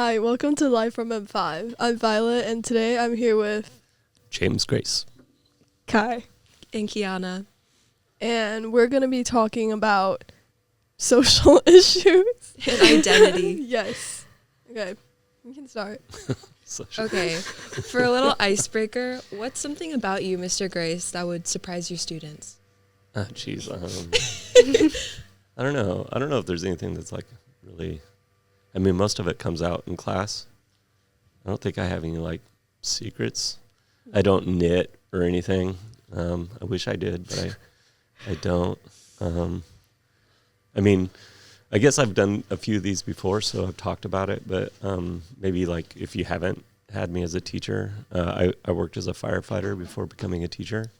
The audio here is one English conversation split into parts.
Hi, welcome to Live from M5. I'm Violet, and today I'm here with James Grace. Kai. And Kiana. And we're going to be talking about social issues. And identity. Yes. Okay, we can start. Okay, for a little icebreaker, what's something about you, Mr. Grace, that would surprise your students? Jeez. I don't know. I don't know if there's anything that's like really, I mean, most of it comes out in class. I don't think I have any like secrets. I don't knit or anything. I wish I did, but I don't. I mean, I guess I've done a few of these before, so I've talked about it, but maybe like if you haven't had me as a teacher, I worked as a firefighter before becoming a teacher.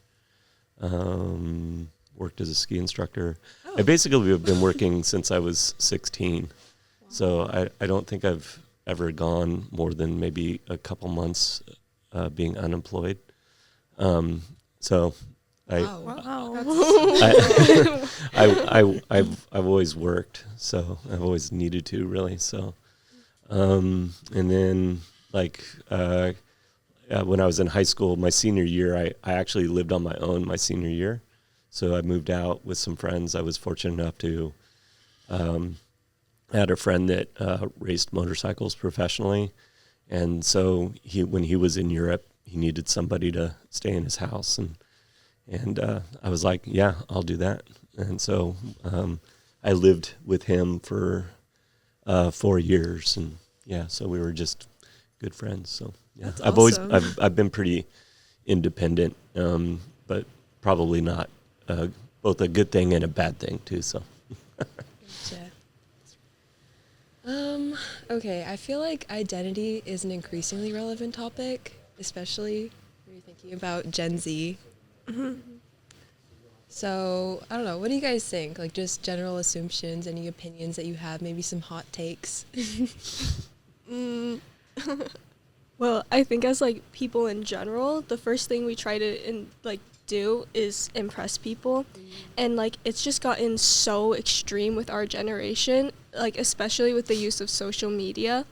Worked as a ski instructor. Oh. I basically have been working since I was 16. So I don't think I've ever gone more than maybe a couple months being unemployed. So I've always worked, so I've always needed to really. So, and then like when I was in high school, my senior year, I actually lived on my own my senior year. So I moved out with some friends. I was fortunate enough to I had a friend that raced motorcycles professionally, and so when he was in Europe, he needed somebody to stay in his house, and I was like, yeah, I'll do that. And so I lived with him for 4 years, and yeah, so we were just good friends. So yeah, That's I've awesome. I've been pretty independent, but probably not both a good thing and a bad thing too. So. Gotcha. Okay, I feel like identity is an increasingly relevant topic, especially when you're thinking about Gen Z. So, I don't know, what do you guys think? Like, just general assumptions, any opinions that you have, maybe some hot takes? Well, I think as like people in general, the first thing we try to do is impress people, and like it's just gotten so extreme with our generation, like especially with the use of social media,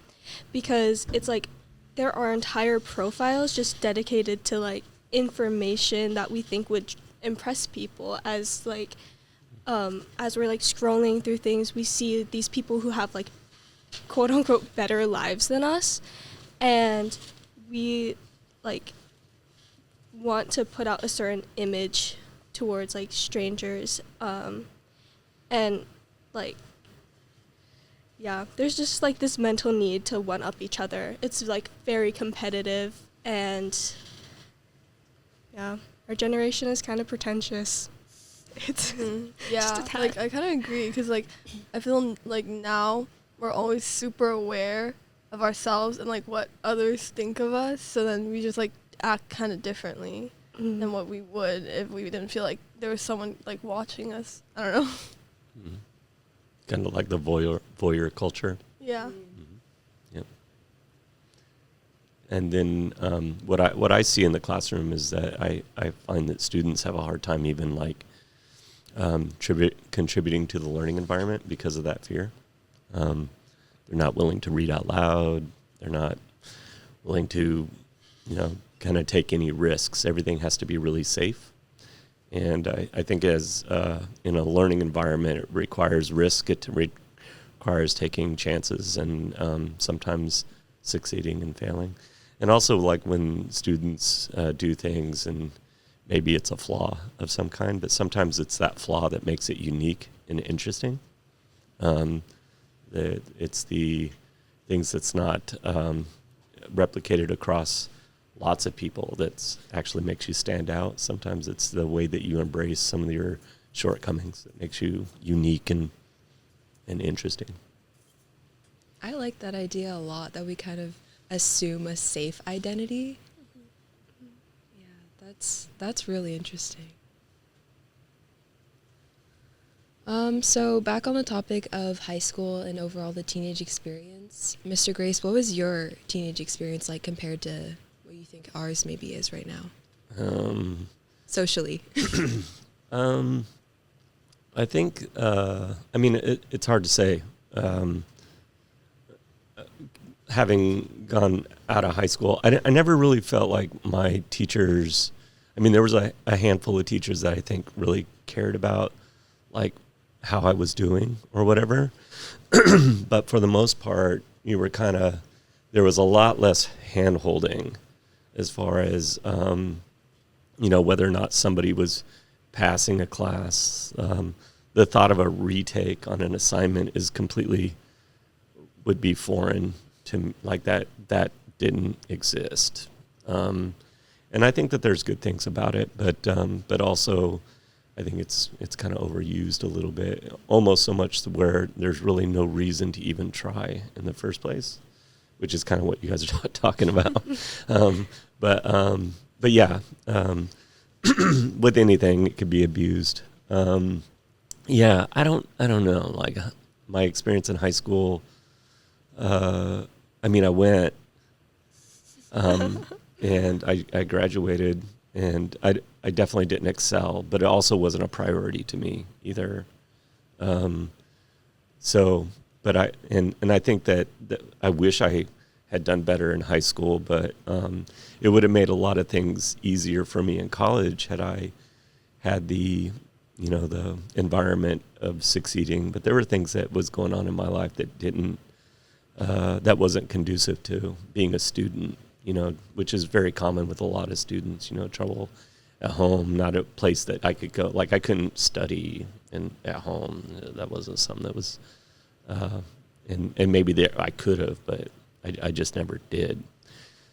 because it's like there are entire profiles just dedicated to like information that we think would impress people. As like as we're like scrolling through things, we see these people who have like quote unquote better lives than us, and we like want to put out a certain image towards like strangers, and like yeah, there's just like this mental need to one up each other. It's like very competitive, and yeah, our generation is kind of pretentious. It's Yeah, just a tad. like I kind of agree, because like I feel like now we're always super aware of ourselves and like what others think of us, so then we just like act kind of differently than what we would if we didn't feel like there was someone like watching us. I don't know. Mm-hmm. Kind of like the voyeur culture. Yeah. Mm-hmm. Yep. And then what I see in the classroom is that I find that students have a hard time even like contributing to the learning environment because of that fear. They're not willing to read out loud. They're not willing to, kind of take any risks. Everything has to be really safe. And I think as in a learning environment, it requires risk. It requires taking chances and sometimes succeeding and failing. And also like when students do things and maybe it's a flaw of some kind, but sometimes it's that flaw that makes it unique and interesting. It's the things that's not replicated across lots of people that actually makes you stand out. Sometimes it's the way that you embrace some of your shortcomings that makes you unique and interesting. I like that idea a lot, that we kind of assume a safe identity. Yeah, that's really interesting. So back on the topic of high school and overall the teenage experience, Mr. Grace, what was your teenage experience like compared to what you think ours maybe is right now? Socially. I think, it's hard to say. having gone out of high school, I never really felt like my teachers, I mean, there was a handful of teachers that I think really cared about, like, how I was doing or whatever. But for the most part, you were there was a lot less hand-holding as far as, whether or not somebody was passing a class. The thought of a retake on an assignment would be foreign to, like, that didn't exist. And I think that there's good things about it, but also I think it's kind of overused a little bit, almost so much to where there's really no reason to even try in the first place, which is kind of what you guys are talking about. But yeah, with anything, it could be abused. Yeah, I don't know. Like, my experience in high school, I mean, I went, and I graduated, and I definitely didn't excel, but it also wasn't a priority to me either. But I think that I wish I had done better in high school, but it would have made a lot of things easier for me in college had I had the environment of succeeding. But there were things that was going on in my life that wasn't conducive to being a student, which is very common with a lot of students, trouble at home, not a place that I could go. Like, I couldn't study at home. That wasn't something that was, and maybe I could have, but I just never did.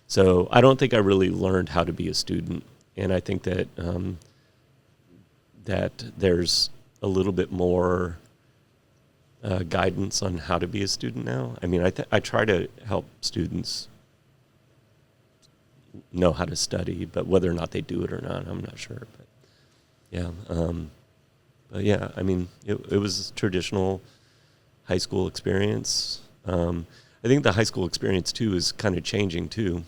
So I don't think I really learned how to be a student. And I think that, that there's a little bit more guidance on how to be a student now. I mean, I try to help students know how to study, but whether or not they do it or not, I'm not sure. But yeah, I mean, it was a traditional high school experience. I think the high school experience too is kind of changing too,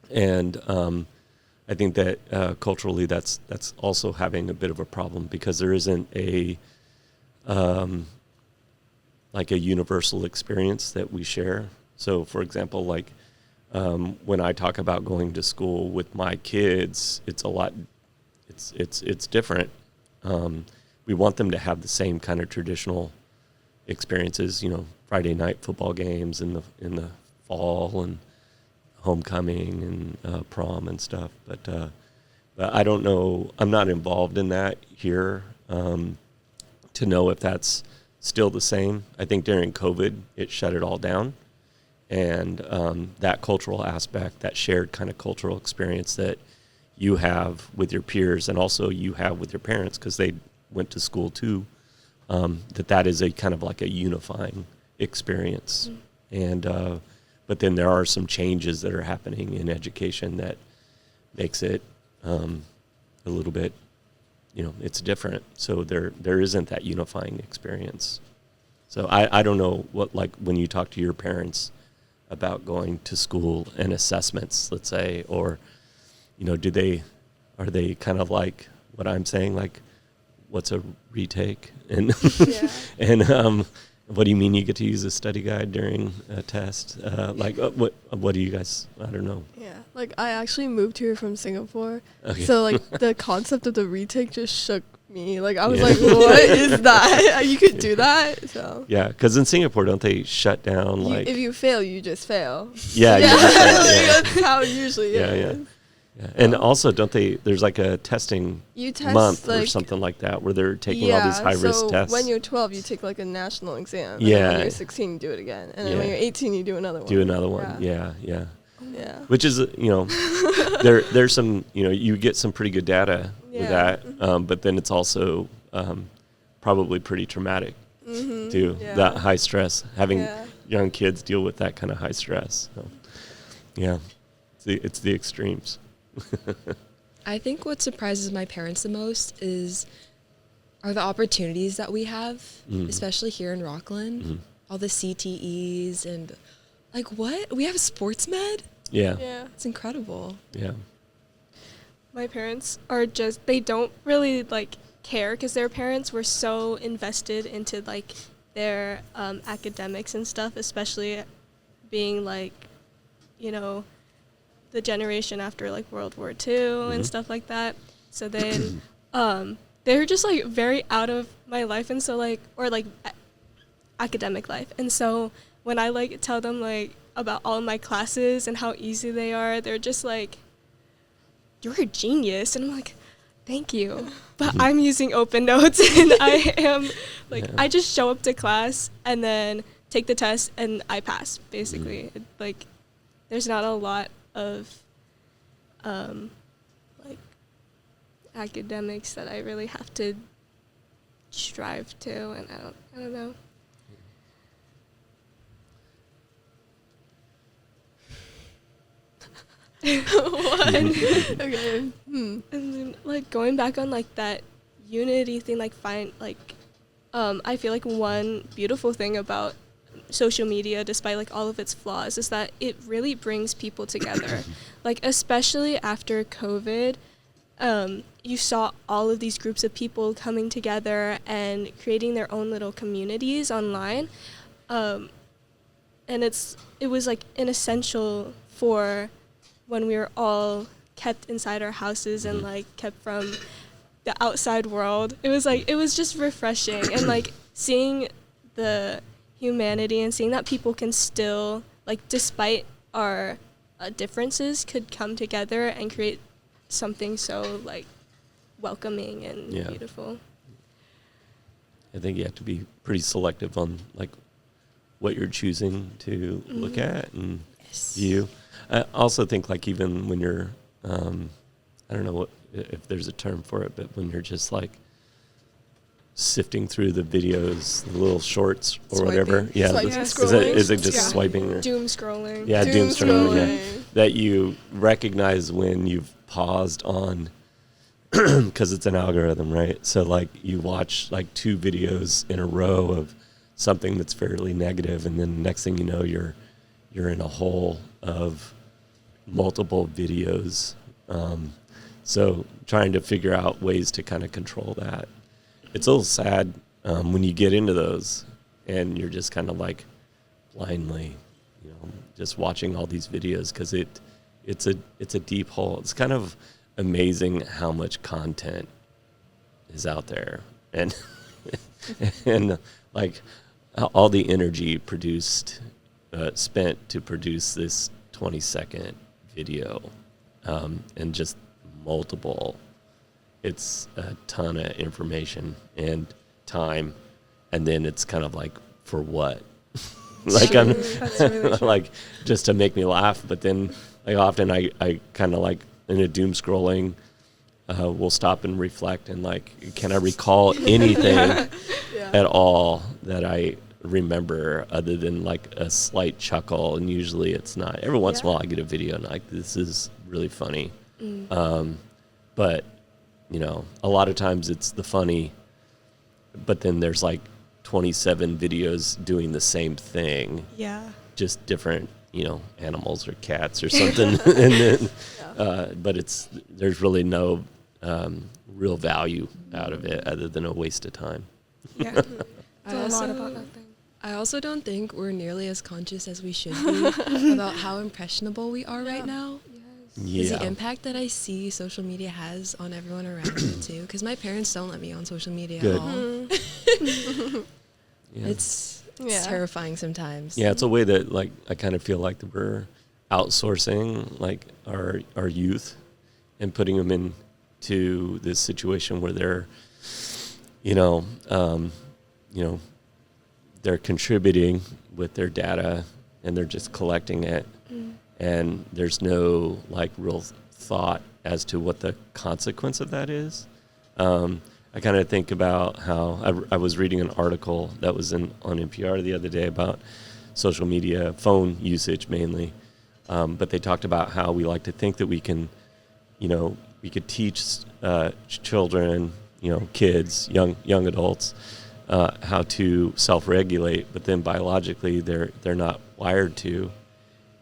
and I think that culturally that's also having a bit of a problem, because there isn't like a universal experience that we share. So, for example, like, when I talk about going to school with my kids, it's different. We want them to have the same kind of traditional experiences, Friday night football games in the fall, and homecoming and prom and stuff. But I don't know. I'm not involved in that here to know if that's still the same. I think during COVID, it shut it all down. And that cultural aspect, that shared kind of cultural experience that you have with your peers, and also you have with your parents because they went to school too, that is a kind of like a unifying experience. And but then there are some changes that are happening in education that makes it a little bit, it's different. So there isn't that unifying experience. So I don't know what, like, when you talk to your parents about going to school and assessments, let's say, or, are they kind of like what I'm saying, like, what's a retake? And Yeah. and what do you mean you get to use a study guide during a test? What do you guys, I don't know. Yeah, like, I actually moved here from Singapore, Okay. so, like, the concept of the retake just shook me. Like, I was Yeah. like, what is that? You could do that? So Yeah, because in Singapore, don't they shut down, like... if you fail, you just fail. Yeah, Yeah, you just fail, like, yeah. that's how it usually Yeah, is. yeah. Yeah. And also, don't they, there's like a testing You test, month like, or something like that, where they're taking all these high-risk so tests. when you're 12, you take, like, a national exam. And Yeah. then when you're 16, you do it again. And then when Yeah. you're 18, you do another one. Do another one. Yeah, yeah. Yeah. Which is, there's some, you get some pretty good data with Yeah. that, but then it's also probably pretty traumatic too. Yeah. That high stress, having Yeah. young kids deal with that kind of high stress. So, yeah, it's the extremes. I think what surprises my parents the most are the opportunities that we have, especially here in Rockland. All the CTEs and, like, what? We have sports med? Yeah, Yeah. It's incredible. yeah. My parents are they don't really, like, care, because their parents were so invested into, like, their academics and stuff, especially being like, you know, the generation after like World War II and stuff like that. So then they were just like very out of my life, and so like, or like academic life. And so when I like tell them like about all of my classes and how easy they are, they're just like, you're a genius. And I'm like, thank you. But I'm using Open Notes, and I am like, I just show up to class and then take the test and I pass, basically. Like, there's not a lot of like academics that I really have to strive to, and I don't know. What? Okay. And then, like, going back on like that unity thing, like I feel like one beautiful thing about social media, despite like all of its flaws, is that it really brings people together. Like, especially after COVID, you saw all of these groups of people coming together and creating their own little communities online, and it was like an essential for when we were all kept inside our houses and like kept from the outside world. It was just refreshing, and like seeing the humanity and seeing that people can still, like, despite our differences, could come together and create something so like welcoming and beautiful. I think you have to be pretty selective on like what you're choosing to look at and view. I also think like even when you're, I don't know if there's a term for it, but when you're just like sifting through the videos, the little shorts or Swiping. whatever. Yeah. Is it just swiping? Or? Doom scrolling. Yeah, doom scrolling. Yeah. That you recognize when you've paused on, because it's an algorithm, right? So like you watch like 2 videos in a row of something that's fairly negative, and then next thing you know, you're in a hole of multiple videos. So trying to figure out ways to kind of control that. It's a little sad when you get into those and you're just kind of like blindly, just watching all these videos, because it's a deep hole. It's kind of amazing how much content is out there, and and like all the energy spent to produce this 20-second video, and just multiple. It's a ton of information and time, and then it's kind of like, for what? Like True. I'm That's really true. like, just to make me laugh. But then like often I kind of like in a doom scrolling, will stop and reflect and like, can I recall anything at all that I remember other than like a slight chuckle? And usually it's not. Every once in a while I get a video and like, this is really funny. But a lot of times it's the funny, but then there's like 27 videos doing the same thing. Yeah. Just different, animals or cats or something. And then, but there's really no real value out of it other than a waste of time. Yeah. It's a lot about nothing. I also don't think we're nearly as conscious as we should be about how impressionable we are right now. Is the impact that I see social media has on everyone around me too, because my parents don't let me on social media at all. It's terrifying sometimes. Yeah, it's a way that like I kind of feel like that we're outsourcing like our youth and putting them into this situation where they're they're contributing with their data and they're just collecting it. And there's no like real thought as to what the consequence of that is. I kind of think about how I was reading an article that was on NPR the other day about social media, phone usage mainly. But they talked about how we like to think that we can, we could teach children, kids, young adults, how to self-regulate, but then biologically they're not wired to.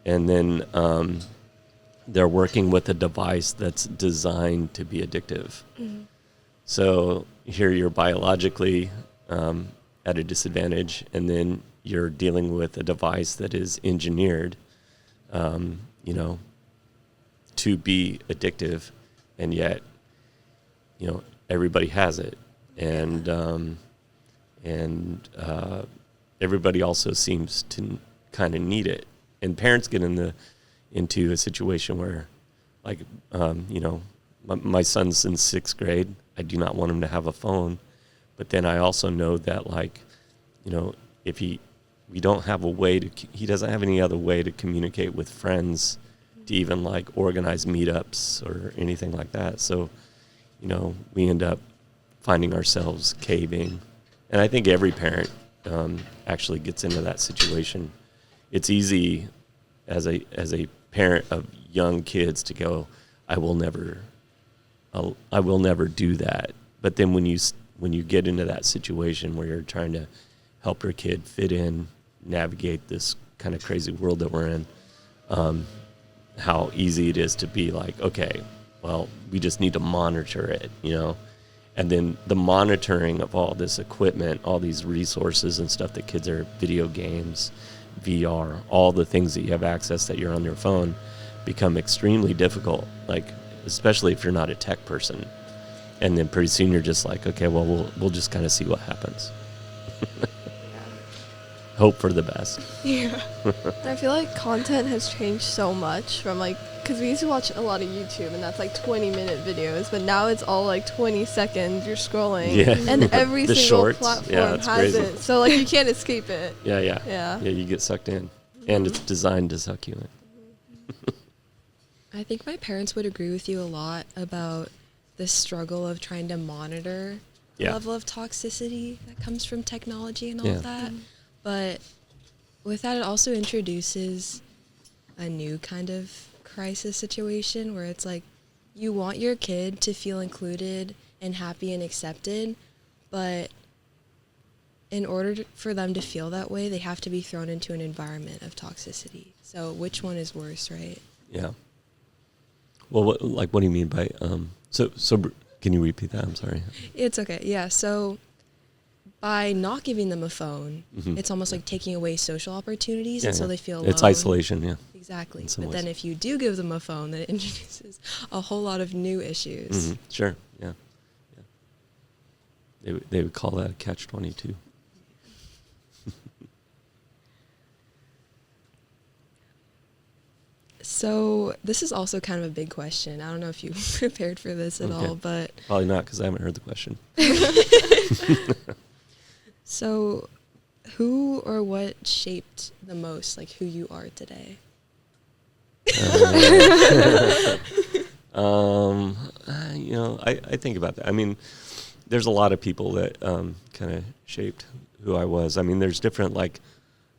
And then they're working with a device that's designed to be addictive. So here you're biologically at a disadvantage, and then you're dealing with a device that is engineered, you know, to be addictive, and yet, you know, everybody has it, and everybody also seems to kind of need it, and parents get into a situation where, like, you know, my son's in 6th grade. I do not want him to have a phone, but then I also know that, like, you know, if we don't have a way he doesn't have any other way to communicate with friends, to even like organize meetups or anything like that. So, you know, we end up finding ourselves caving. And I think every parent actually gets into that situation. It's easy as a parent of young kids to go, I will never do that. But then when you get into that situation where you're trying to help your kid fit in, navigate this kind of crazy world that we're in, how easy it is to be like, okay, well, we just need to monitor it, you know? And then the monitoring of all this equipment, all these resources and stuff that kids are, video games, VR, all the things that you have access that you're on your phone, become extremely difficult, like, especially if you're not a tech person. And then pretty soon you're just like, okay, well, we'll just kind of see what happens. Hope for the best. Yeah. I feel like content has changed so much from, like, because we used to watch a lot of YouTube, and that's like 20-minute videos, but now it's all like 20 seconds, you're scrolling, Yeah. and every The single shorts, platform yeah, it's has crazy. it. So, like, you can't escape it. Yeah, you get sucked in. And it's designed to suck you in. I think my parents would agree with you a lot about the struggle of trying to monitor the Yeah. level of toxicity that comes from technology and all Yeah. of that. But with that, it also introduces a new kind of crisis situation where it's like you want your kid to feel included and happy and accepted, but in order for them to feel that way, they have to be thrown into an environment of toxicity. So which one is worse, right? Yeah. Well, what do you mean by so can you repeat that? I'm sorry. It's okay. Yeah. So by not giving them a phone, Mhm. it's almost like taking away social opportunities, Yeah, and so yeah. they feel alone. It's isolation, yeah. Exactly. in But some then ways. if you do give them a phone, then it introduces a whole lot of new issues. Mhm. Sure, yeah. They would call that a catch-22. So this is also kind of a big question. I don't know if you prepared for this at Okay. all, but Probably not, because I haven't heard the question. so who or what shaped the most, like, who you are today? You know, I think about that. I mean, there's a lot of people that kind of shaped who I was. I mean, there's different, like,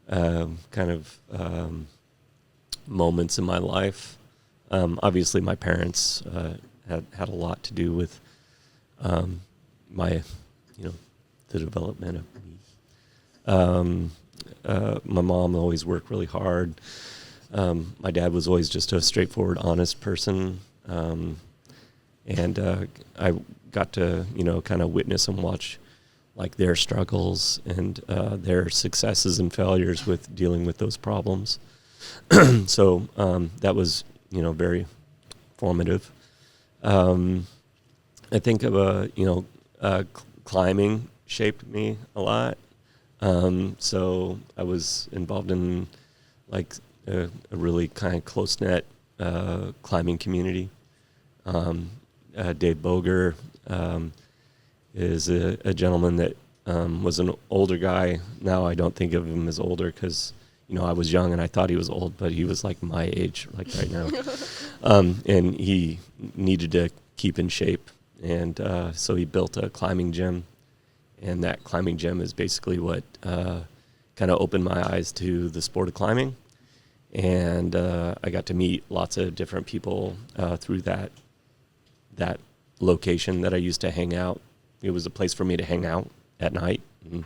kind of moments in my life. Obviously, my parents had a lot to do with my, you know, the development of me. My mom always worked really hard. My dad was always just a straightforward, honest person. And I got to, you know, kind of witness and watch, like, their struggles and their successes and failures with dealing with those problems. So that was, you know, very formative. I think of climbing shaped me a lot. So I was involved in, like, a really kind of close-knit climbing community. Dave Boger is a gentleman that was an older guy. Now I don't think of him as older because, you know, I was young and I thought he was old, but he was like my age, like right now. And he needed to keep in shape. And so he built a climbing gym. And that climbing gym is basically what kind of opened my eyes to the sport of climbing. And I got to meet lots of different people through that location that I used to hang out. It was a place for me to hang out at night. And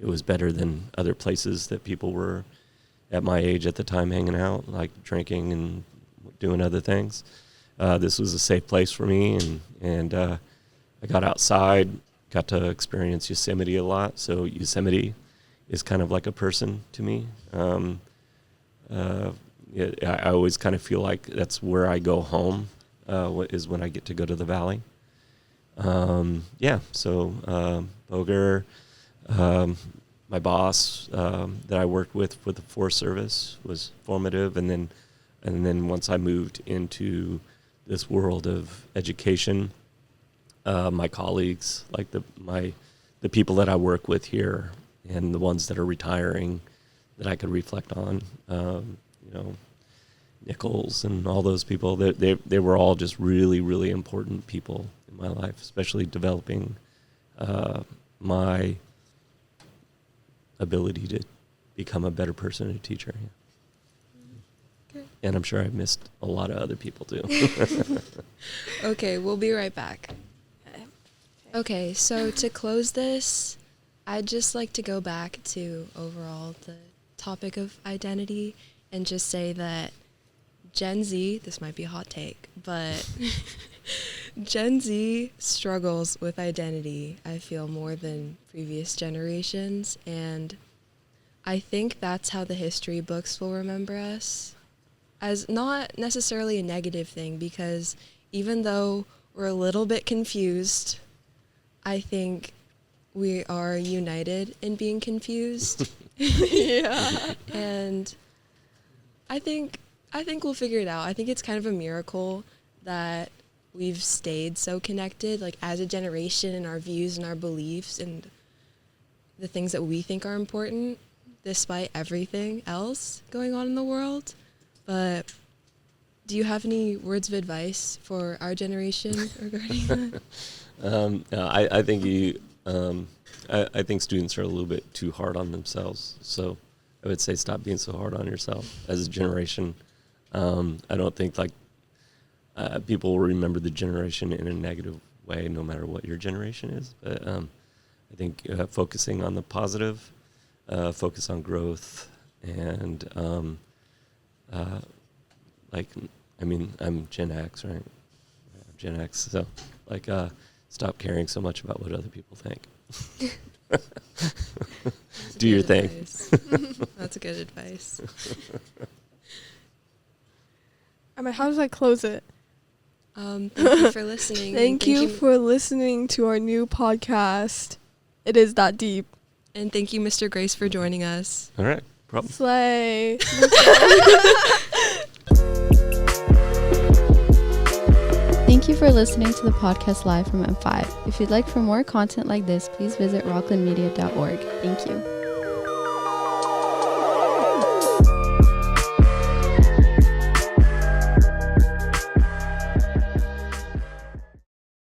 it was better than other places that people were at my age at the time hanging out, like drinking and doing other things. This was a safe place for me, and I got outside, got to experience Yosemite a lot. So Yosemite is kind of like a person to me. I always kind of feel like that's where I go home, is when I get to go to the Valley. So Boger, my boss that I worked with for the Forest Service was formative, and then once I moved into this world of education, my colleagues, like the people that I work with here, and the ones that are retiring, that I could reflect on, Nichols and all those people, they were all just really, really important people in my life, especially developing my ability to become a better person and a teacher. Okay. And I'm sure I missed a lot of other people too. Okay, we'll be right back. Okay, so to close this, I'd just like to go back to overall the topic of identity and just say that Gen Z, this might be a hot take, but Gen Z struggles with identity, I feel, more than previous generations, and I think that's how the history books will remember us, as not necessarily a negative thing, because even though we're a little bit confused, I think we are united in being confused. Yeah. And I think we'll figure it out. I think it's kind of a miracle that we've stayed so connected, like as a generation, in our views and our beliefs and the things that we think are important, despite everything else going on in the world. But do you have any words of advice for our generation regarding that? I think I think students are a little bit too hard on themselves. So I would say stop being so hard on yourself as a generation. I don't think people will remember the generation in a negative way, no matter what your generation is. But I think focusing on the positive, focus on growth, and I'm Gen X, right? I'm Gen X, so stop caring so much about what other people think. Do your thing. That's good advice. How does I close it? Thank you for listening. Thank you for listening to our new podcast. It is that deep. And thank you, Mr. Grace, for joining us. All right, problem. Slay. Thank you for listening to the podcast live from M5. If you'd like for more content like this, please visit rocklandmedia.org. Thank you.